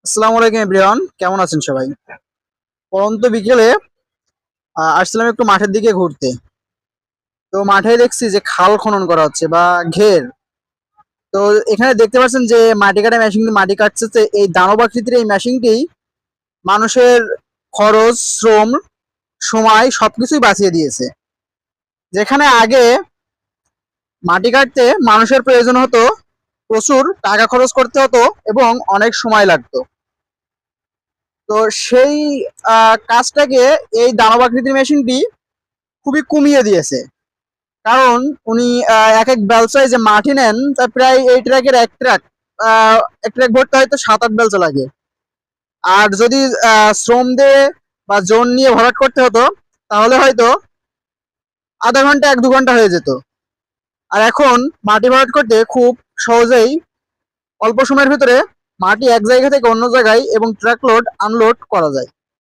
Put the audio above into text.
আসসালামু আলাইকুম এভরিওয়ান, কেমন আছেন সবাই? পরন্ত বিকেলে আসছিলাম একটু মাঠের দিকে ঘুরতে। তো মাঠে দেখছি যে খাল খনন করা হচ্ছে বা ঘের। তো এখানে দেখতে পাচ্ছেন যে মাটি কাটা মেশিন মাটি কাটছে, এই দানব আকৃতির এই মেশিনটি মানুষের খরচ, শ্রম, সময় সবকিছুই বাঁচিয়ে দিয়েছে। যেখানে আগে মাটি কাটতে মানুষের প্রয়োজন হতো, প্রচুর টাকা খরচ করতে হতো এবং অনেক সময় লাগতো। তো সেই কাজটাকে এই দানব আকৃতির মেশিনটি খুবই কমিয়ে দিয়েছে। কারণ উনি এক এক বেলচায় যে মাটি নেন তা প্রায় এই ট্রাকের এক ট্রাক ভরতে হয়তো 7-8 বেলচা লাগে। আর যদি শ্রম দিয়ে বা জোন নিয়ে ভরাট করতে হতো তাহলে হয়তো আধা ঘন্টা 1-2 ঘন্টা হয়ে যেত। আর এখন মাটি ভরাট করতে খুব সহজেই অল্প সময়ের ভিতরে মাটি এক জায়গা থেকে অন্য জায়গায় এবং ট্রাক লোড আনলোড করা যায়।